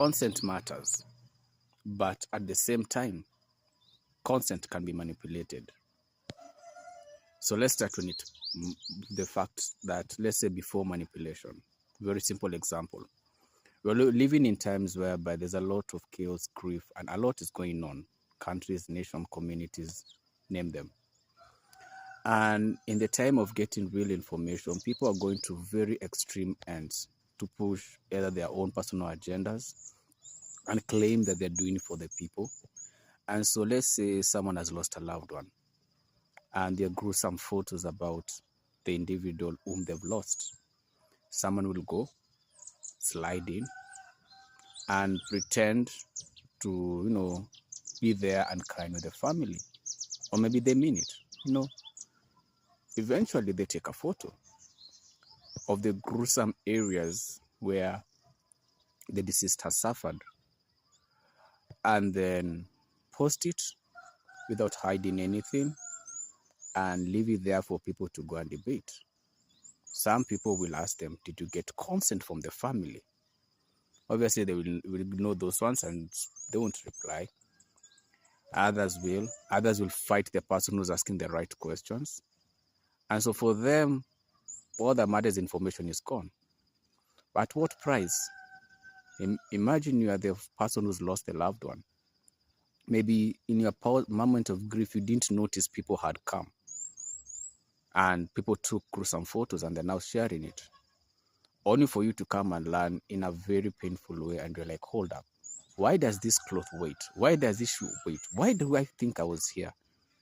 Consent matters, but at the same time, consent can be manipulated. So let's start with it. The fact that, let's say, before manipulation, very simple example. We're living in times whereby there's a lot of chaos, grief, and a lot is going on. Countries, nations, communities, name them. And in the time of getting real information, people are going to very extreme ends to push either their own personal agendas and claim that they're doing it for the people. And so let's say someone has lost a loved one and there are gruesome photos about the individual whom they've lost. Someone will go, slide in, and pretend to, be there and cry with the family. Or maybe they mean it, Eventually they take a photo of the gruesome areas where the deceased has suffered and then post it without hiding anything and leave it there for people to go and debate. Some people will ask them, did you get consent from the family? Obviously, they will ignore those ones and they won't reply. Others will fight the person who's asking the right questions. And so for them, all that matters information is gone. But at what price? Imagine you are the person who's lost a loved one. Maybe in your moment of grief, you didn't notice people had come. And people took gruesome photos and they're now sharing it. Only for you to come and learn in a very painful way. And you're like, hold up. Why does this cloth wait? Why does this shoe wait? Why do I think I was here?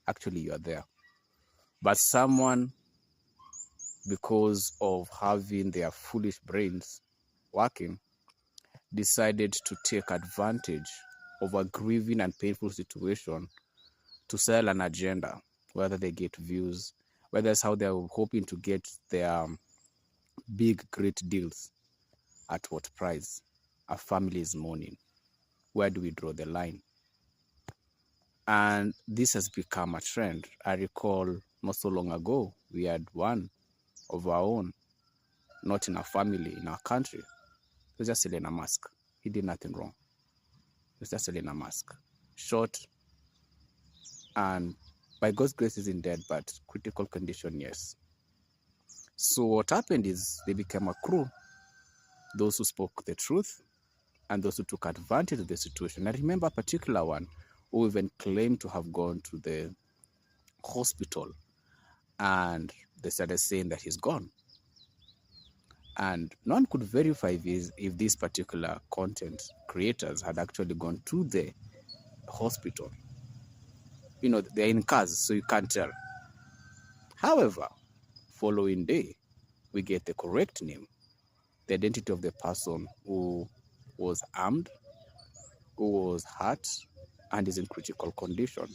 Actually, you are there. But someone, because of having their foolish brains working, decided to take advantage of a grieving and painful situation to sell an agenda, whether they get views, whether it's how they're hoping to get their big, great deals. At what price? A family is mourning. Where do we draw the line? And this has become a trend. I recall not so long ago, we had one of our own, not in our family, in our country. He was just selling a mask. He did nothing wrong. He was just selling a mask. Short, and by God's grace isn't dead, but critical condition, yes. So what happened is they became a crew. Those who spoke the truth and those who took advantage of the situation. I remember a particular one who even claimed to have gone to the hospital and they started saying that he's gone. And no one could verify if these particular content creators had actually gone to the hospital. They're in cars, so you can't tell. However, following day, we get the correct name, the identity of the person who was armed, who was hurt, and is in critical condition.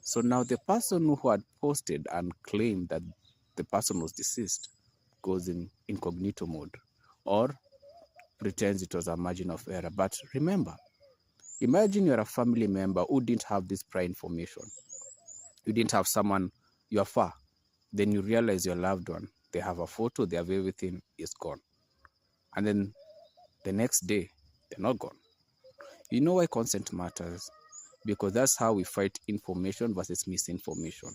So now the person who had posted and claimed that the person was deceased goes in incognito mode or pretends it was a margin of error. But remember, imagine you're a family member who didn't have this prior information. You didn't have someone, you're far. Then you realize your loved one, they have a photo, they have everything, is gone. And then the next day, they're not gone. You know why consent matters? Because that's how we fight information versus misinformation.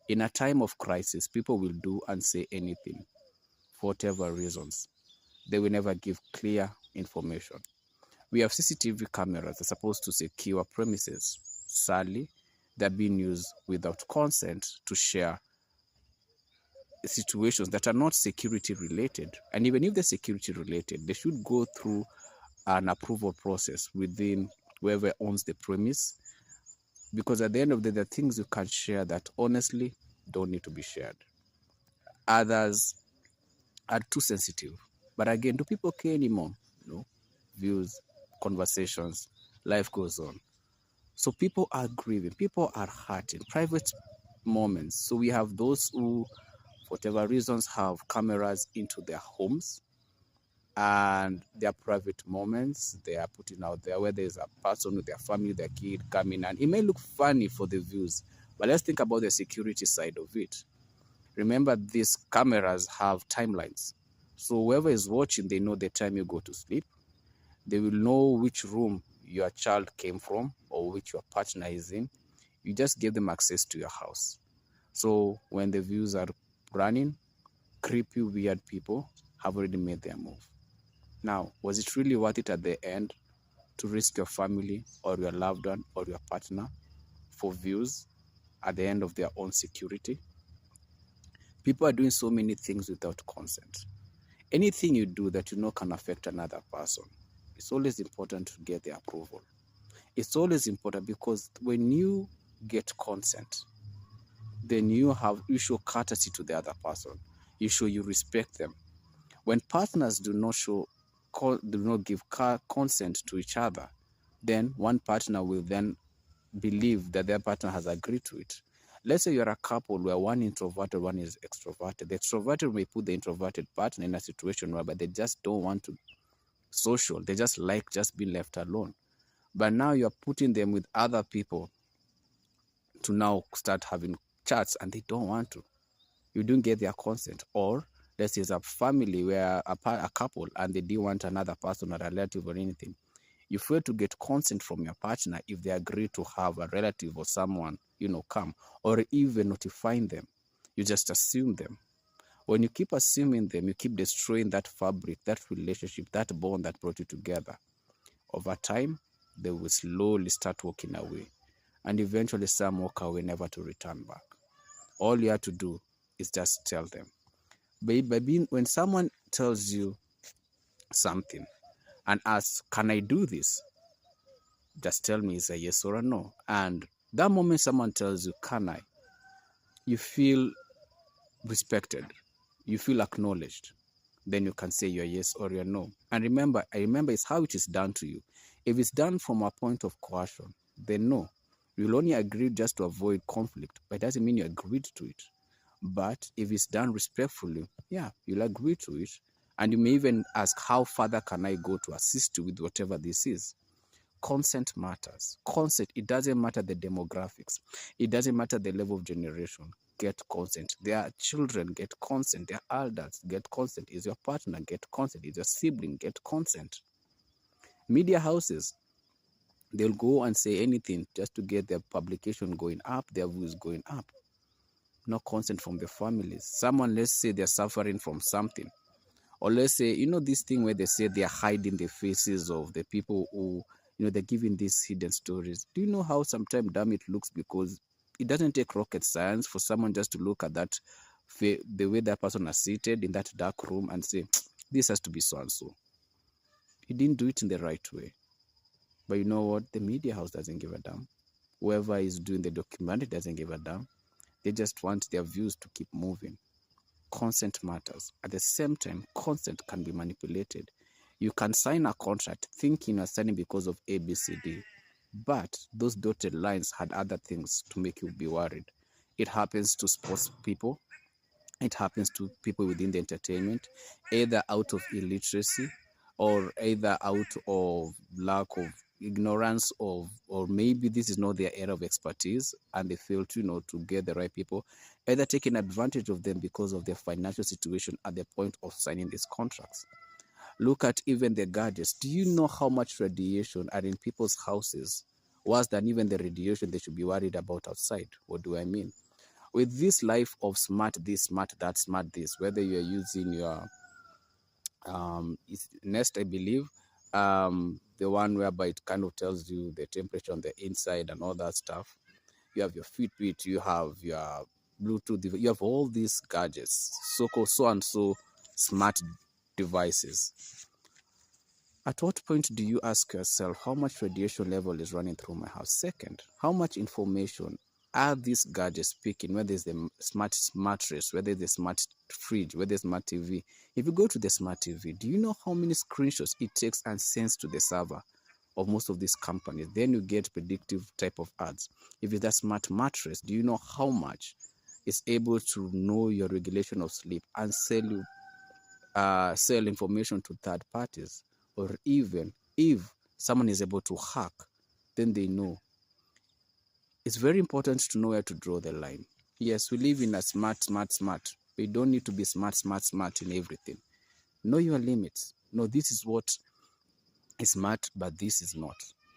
In a time of crisis, people will do and say anything for whatever reasons. They will never give clear information. We have CCTV cameras that are supposed to secure premises. Sadly, they're being used without consent to share situations that are not security related. And even if they're security related, they should go through an approval process within whoever owns the premise. Because at the end of the day, there are things you can't share that honestly don't need to be shared. Others are too sensitive. But again, do people care anymore? No. Views, conversations, life goes on. So people are grieving, people are hurting, private moments. So we have those who, for whatever reasons, have cameras into their homes and their private moments they are putting out there, where there's a person with their family, their kid coming, and it may look funny for the views, but let's think about the security side of it. Remember, these cameras have timelines. So whoever is watching, they know the time you go to sleep. They will know which room your child came from or which your partner is in. You just give them access to your house. So when the views are running, creepy, weird people have already made their move. Now, was it really worth it at the end to risk your family or your loved one or your partner for views at the end of their own security? People are doing so many things without consent. Anything you do that you know can affect another person, it's always important to get their approval. It's always important because when you get consent, then you show courtesy to the other person. You respect them. When partners do not give consent to each other, then one partner will then believe that their partner has agreed to it. Let's say you're a couple where one introverted, one is extroverted. The extroverted may put the introverted partner in a situation where they just don't want to social. They just like just being left alone. But now you're putting them with other people to now start having chats and they don't want to. You don't get their consent. Or let's say it's a family where a couple and they didn't want another person or a relative or anything. You fail to get consent from your partner if they agree to have a relative or someone, come, or even notifying them. You just assume them. When you keep assuming them, you keep destroying that fabric, that relationship, that bond that brought you together. Over time, they will slowly start walking away. And eventually some walk away never to return back. All you have to do is just tell them. When someone tells you something and asks, can I do this? Just tell me it's a yes or a no. And that moment someone tells you, can I? You feel respected. You feel acknowledged. Then you can say your yes or your no. And remember it's how it is done to you. If it's done from a point of coercion, then no. You'll only agree just to avoid conflict, but it doesn't mean you agreed to it. But if it's done respectfully, yeah, you'll agree to it. And you may even ask, how further can I go to assist you with whatever this is? Consent matters. Consent, it doesn't matter the demographics. It doesn't matter the level of generation. Get consent. Their children get consent. Their adults get consent. Is your partner get consent? Is your sibling get consent? Media houses, they'll go and say anything just to get their publication going up, their views going up. No consent from the families. Someone, let's say they're suffering from something. Or let's say, this thing where they say they're hiding the faces of the people who, they're giving these hidden stories. Do you know how sometimes damn it looks? Because it doesn't take rocket science for someone just to look at that, the way that person is seated in that dark room and say, this has to be so-and-so. He didn't do it in the right way. But you know what? The media house doesn't give a damn. Whoever is doing the documentary doesn't give a damn. They just want their views to keep moving. Consent matters. At the same time, consent can be manipulated. You can sign a contract thinking you're signing because of A, B, C, D. But those dotted lines had other things to make you be worried. It happens to sports people. It happens to people within the entertainment, either out of illiteracy or either out of lack of ignorance or maybe this is not their area of expertise and they fail to to get the right people, either taking advantage of them because of their financial situation at the point of signing these contracts. Look at even the gadgets. Do you know how much radiation are in people's houses, worse than even the radiation they should be worried about outside? What do I mean? With this life of smart this, smart that, smart this, whether you're using your Nest, I believe, the one whereby it kind of tells you the temperature on the inside and all that stuff. You have your Fitbit, you have your Bluetooth, you have all these gadgets, so and so smart devices. At what point do you ask yourself how much radiation level is running through my house? Second, how much information are these gadgets picking, whether it's the smart mattress, whether it's the smart fridge, whether it's smart TV? If you go to the smart TV, do you know how many screenshots it takes and sends to the server of most of these companies? Then you get predictive type of ads. If it's a smart mattress, do you know how much it's able to know your regulation of sleep and sell information to third parties? Or even if someone is able to hack, then they know. It's very important to know where to draw the line. Yes, we live in a smart. But you don't need to be smart in everything. Know your limits. No, this is what is smart, but this is not.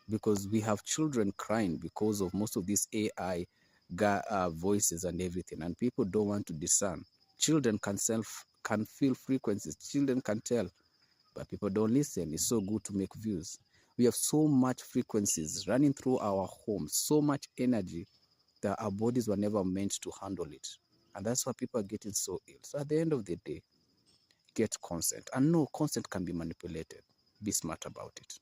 Because we have children crying because of most of these AI voices and everything, and people don't want to discern. Children can feel frequencies. Children can tell, but people don't listen. It's so good to make views. We have so much frequencies running through our homes, so much energy that our bodies were never meant to handle it. And that's why people are getting so ill. So at the end of the day, get consent. And no, consent can be manipulated. Be smart about it.